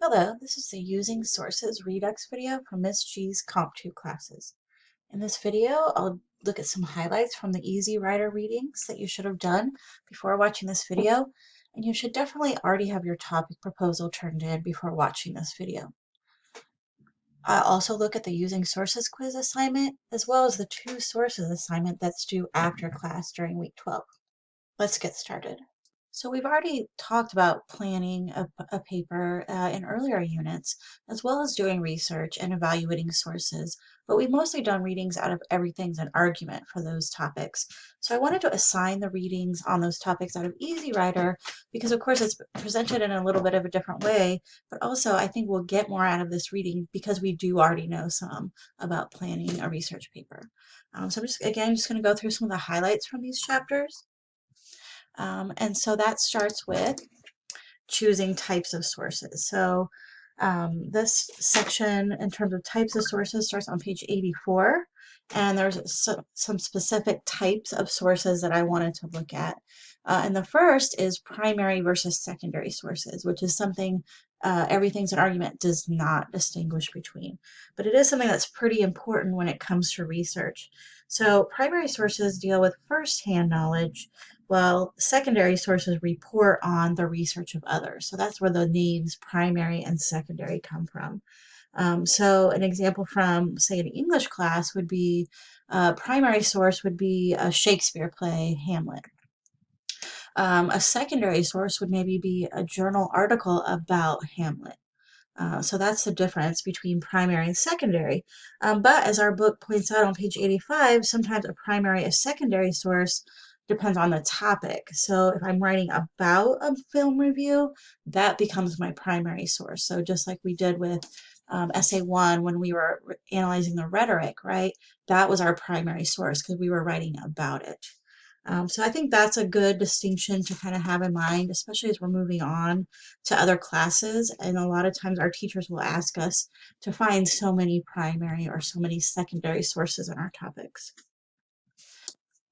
Hello, this is the Using Sources Redux video for Miss G's Comp 2 classes. In this video, I'll look at some highlights from the Easy Writer readings that you should have done before watching this video, and you should definitely already have your topic proposal turned in before watching this video. I'll also look at the Using Sources quiz assignment, as well as the 2 sources assignment that's due after class during week 12. Let's get started. So we've already talked about planning a paper in earlier units, as well as doing research and evaluating sources, but we've mostly done readings out of everything's an argument for those topics. So I wanted to assign the readings on those topics out of Easy Writer because of course it's presented in a little bit of a different way, but also I think we'll get more out of this reading because we do already know some about planning a research paper. So I'm just going to go through some of the highlights from these chapters. And so that starts with choosing types of sources. So this section in terms of types of sources starts on page 84, and there's some specific types of sources that I wanted to look at. And the first is primary versus secondary sources, which is something Everything's an Argument does not distinguish between, but it is something that's pretty important when it comes to research. So primary sources deal with first-hand knowledge, while secondary sources report on the research of others. So that's where the names primary and secondary come from. So an example from, say, an English class would be a primary source would be a Shakespeare play, Hamlet. A secondary source would maybe be a journal article about Hamlet. So that's the difference between primary and secondary. But as our book points out on page 85, sometimes a primary and secondary source depends on the topic. So if I'm writing about a film review, that becomes my primary source. So just like we did with essay 1 when we were analyzing the rhetoric, right? That was our primary source because we were writing about it. So I think that's a good distinction to kind of have in mind, especially as we're moving on to other classes. And a lot of times our teachers will ask us to find so many primary or so many secondary sources in our topics.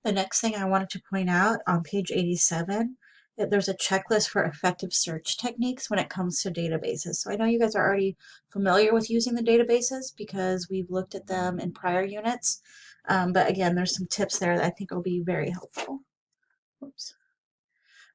The next thing I wanted to point out on page 87, that there's a checklist for effective search techniques when it comes to databases. So I know you guys are already familiar with using the databases because we've looked at them in prior units. But again, there's some tips there that I think will be very helpful. Oops.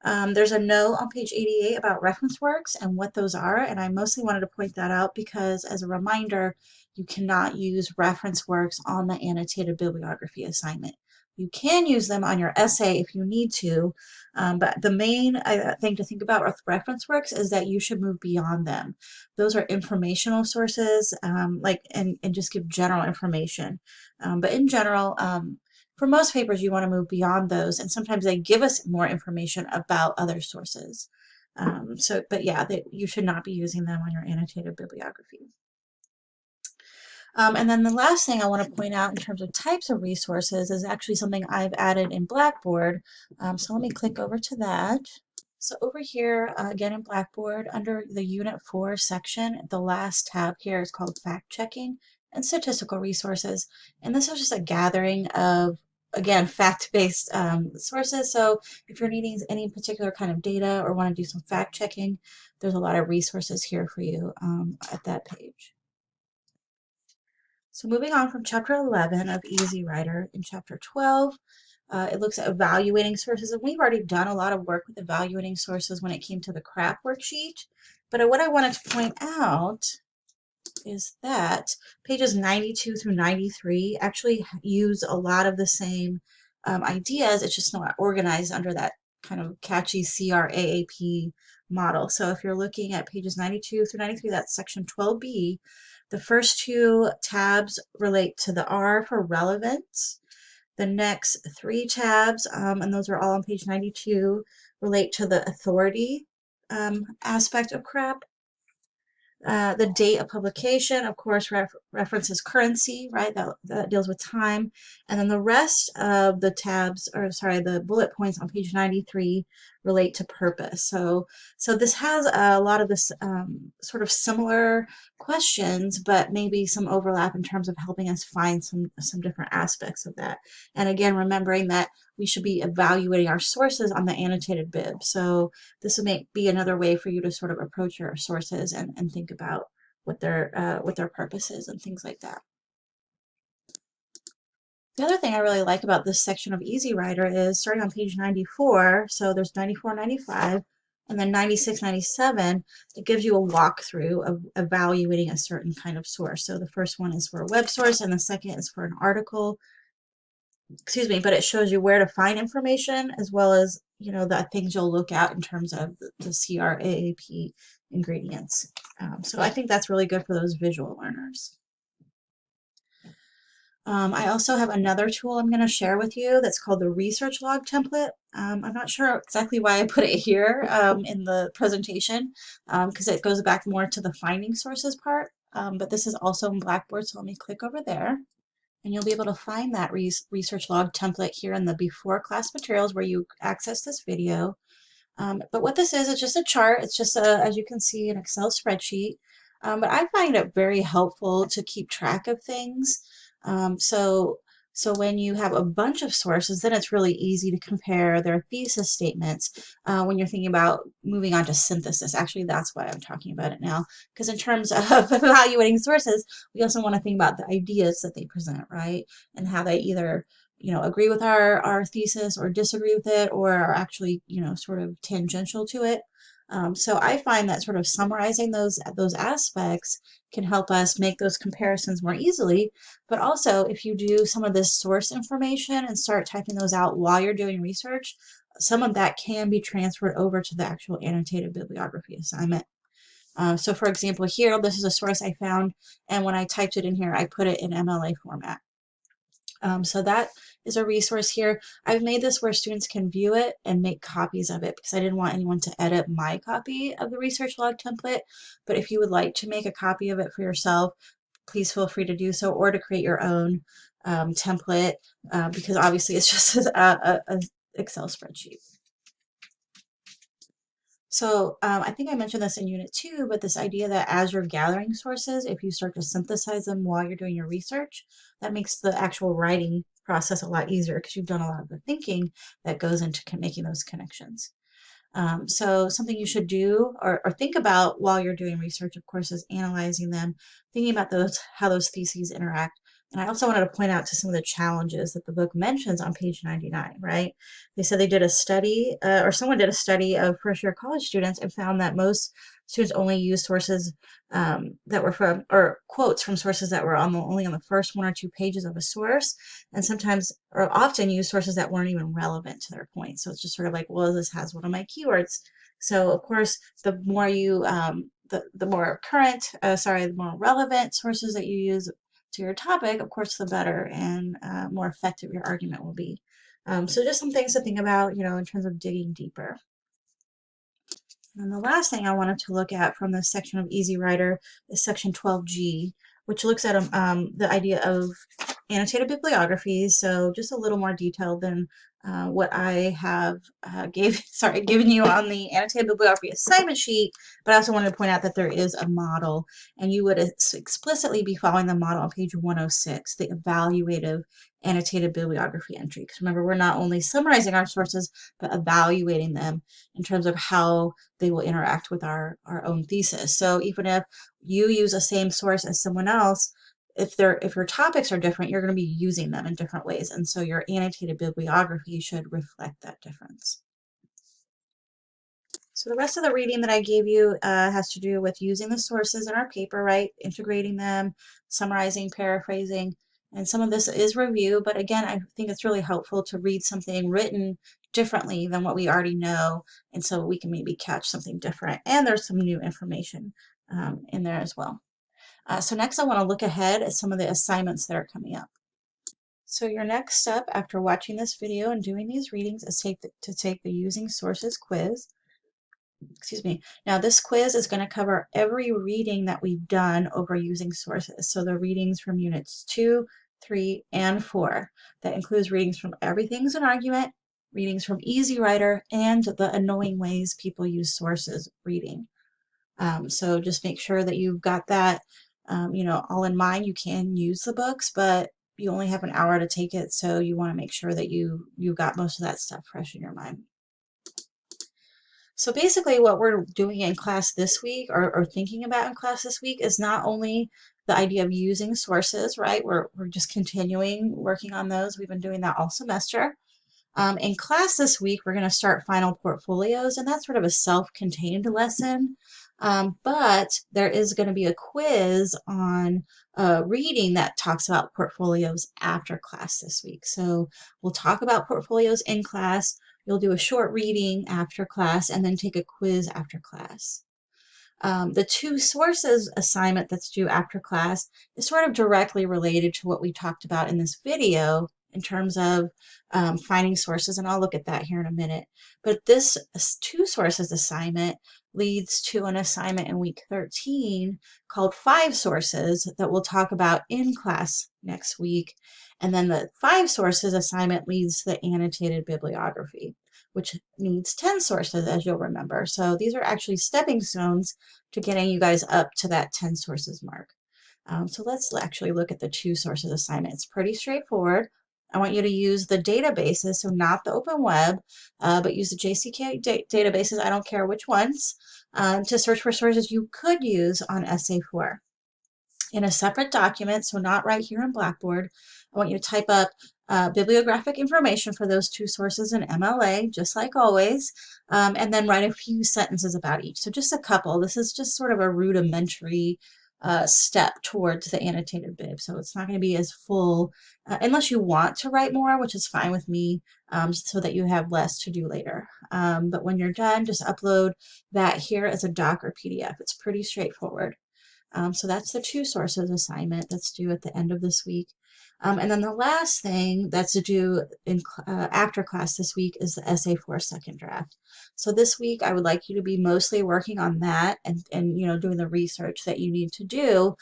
There's a note on page 88 about reference works and what those are, and I mostly wanted to point that out because as a reminder, you cannot use reference works on the annotated bibliography assignment. You can use them on your essay if you need to, but the main thing to think about with reference works is that you should move beyond them. Those are informational sources, and just give general information. But in general, for most papers, you want to move beyond those, and sometimes they give us more information about other sources. But yeah, you should not be using them on your annotated bibliography. And then the last thing I want to point out in terms of types of resources is actually something I've added in Blackboard. So let me click over to that. So over here, again in Blackboard, under the Unit 4 section, the last tab here is called Fact Checking and Statistical Resources. And this is just a gathering of, again, fact-based sources. So if you're needing any particular kind of data or want to do some fact checking, there's a lot of resources here for you at that page. So moving on from chapter 11 of Easy Writer, in chapter 12, it looks at evaluating sources, and we've already done a lot of work with evaluating sources when it came to the CRAP worksheet. But what I wanted to point out is that pages 92 through 93 actually use a lot of the same ideas. It's just not organized under that kind of catchy CRAAP model. So if you're looking at pages 92 through 93, that's section 12B. The first 2 tabs relate to the R for relevance. The next 3 tabs, and those are all on page 92, relate to the authority aspect of CRAP. The date of publication, of course, references currency, right? That deals with time. And then the rest of the tabs, or sorry, the bullet points on page 93 relate to purpose. So this has a lot of this sort of similar questions, but maybe some overlap in terms of helping us find some different aspects of that. And again, remembering that we should be evaluating our sources on the annotated bib. So this would be another way for you to sort of approach your sources and think about what their purpose is and things like that. The other thing I really like about this section of Easy Writer is starting on page 94, so there's 94, 95, and then 96, 97, it gives you a walkthrough of evaluating a certain kind of source. So the first one is for a web source, and the second is for an article. Excuse me, but it shows you where to find information as well as, you know, the things you'll look at in terms of the CRAAP ingredients. So I think that's really good for those visual learners. I also have another tool I'm going to share with you that's called the research log template. I'm not sure exactly why I put it here in the presentation because it goes back more to the finding sources part, but this is also in Blackboard, so let me click over there. And you'll be able to find that research log template here in the before class materials where you access this video. But what this is, it's just a chart. It's just, as you can see, an Excel spreadsheet. But I find it very helpful to keep track of things. So when you have a bunch of sources, then it's really easy to compare their thesis statements when you're thinking about moving on to synthesis. Actually, that's why I'm talking about it now. Because in terms of evaluating sources, we also want to think about the ideas that they present, right? And how they either agree with our thesis or disagree with it or are actually, sort of tangential to it. So I find that sort of summarizing those aspects can help us make those comparisons more easily. But also, if you do some of this source information and start typing those out while you're doing research, some of that can be transferred over to the actual annotated bibliography assignment. So for example, here, this is a source I found, and when I typed it in here, I put it in MLA format. So that is a resource here. I've made this where students can view it and make copies of it because I didn't want anyone to edit my copy of the research log template. But if you would like to make a copy of it for yourself, please feel free to do so, or to create your own template because obviously it's just a Excel spreadsheet. So I think I mentioned this in Unit 2, but this idea that as you're gathering sources, if you start to synthesize them while you're doing your research, that makes the actual writing process a lot easier because you've done a lot of the thinking that goes into making those connections. So something you should do or think about while you're doing research, of course, is analyzing them, thinking about how those theses interact. And I also wanted to point out to some of the challenges that the book mentions on page 99, right? They said they did a study, or someone did a study of first-year college students and found that most students only use sources that were from, or quotes from sources that were only on the first 1 or 2 pages of a source, and sometimes, or often use sources that weren't even relevant to their point. So it's just sort of like, well, this has one of my keywords. So of course, the more you, the more current, the more relevant sources that you use to your topic, of course, the better and more effective your argument will be. So just some things to think about, in terms of digging deeper. And the last thing I wanted to look at from this section of Easy Writer is section 12G, which looks at the idea of annotated bibliographies. So just a little more detailed than what I have given you on the annotated bibliography assignment sheet, but I also wanted to point out that there is a model, and you would explicitly be following the model on page 106, the evaluative annotated bibliography entry. Because remember, we're not only summarizing our sources, but evaluating them in terms of how they will interact with our own thesis. So even if you use the same source as someone else, if your topics are different, you're going to be using them in different ways. And so your annotated bibliography should reflect that difference. So the rest of the reading that I gave you has to do with using the sources in our paper, right? Integrating them, summarizing, paraphrasing, and some of this is review, but again, I think it's really helpful to read something written differently than what we already know, and so we can maybe catch something different. And there's some new information in there as well. So next I want to look ahead at some of the assignments that are coming up. So your next step after watching this video and doing these readings is to take the Using Sources quiz. Excuse me. Now this quiz is going to cover every reading that we've done over Using Sources. So the readings from units 2, 3, and 4. That includes readings from Everything's an Argument, readings from Easy Writer and the annoying ways people use sources reading. So just make sure that you've got that, all in mind. You can use the books, but you only have an hour to take it, so you want to make sure that you got most of that stuff fresh in your mind. So basically what we're doing in class this week, or thinking about in class this week, is not only the idea of using sources, right? We're just continuing working on those. We've been doing that all semester. In class this week, we're going to start final portfolios, and that's sort of a self-contained lesson. But there is going to be a quiz on reading that talks about portfolios after class this week. So we'll talk about portfolios in class. You'll do a short reading after class and then take a quiz after class. The two sources assignment that's due after class is sort of directly related to what we talked about in this video in terms of finding sources, and I'll look at that here in a minute. But this two sources assignment leads to an assignment in week 13 called 5 sources that we'll talk about in class next week. And then the 5 sources assignment leads to the annotated bibliography, which needs 10 sources, as you'll remember. So these are actually stepping stones to getting you guys up to that 10 sources mark. So let's actually look at the 2 sources assignment. It's pretty straightforward. I want you to use the databases, so not the open web, but use the JCK databases, I don't care which ones, to search for sources you could use on Essay 4. In a separate document, so not right here in Blackboard, I want you to type up bibliographic information for those 2 sources in MLA, just like always, and then write a few sentences about each. So just a couple. This is just sort of a rudimentary step towards the annotated bib. So it's not going to be as full unless you want to write more, which is fine with me, so that you have less to do later. But when you're done, just upload that here as a doc or PDF. It's pretty straightforward. So that's the 2 sources assignment that's due at the end of this week. And then the last thing that's due in after class this week is the Essay 4 second draft. So this week I would like you to be mostly working on that and doing the research that you need to do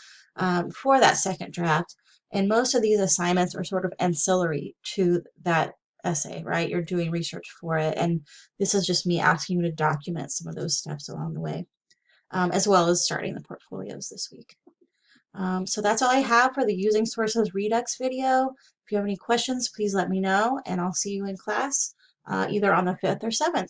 for that second draft. And most of these assignments are sort of ancillary to that essay, right? You're doing research for it, and this is just me asking you to document some of those steps along the way. As well as starting the portfolios this week. So that's all I have for the Using Sources Redux video. If you have any questions, please let me know, and I'll see you in class either on the 5th or 7th.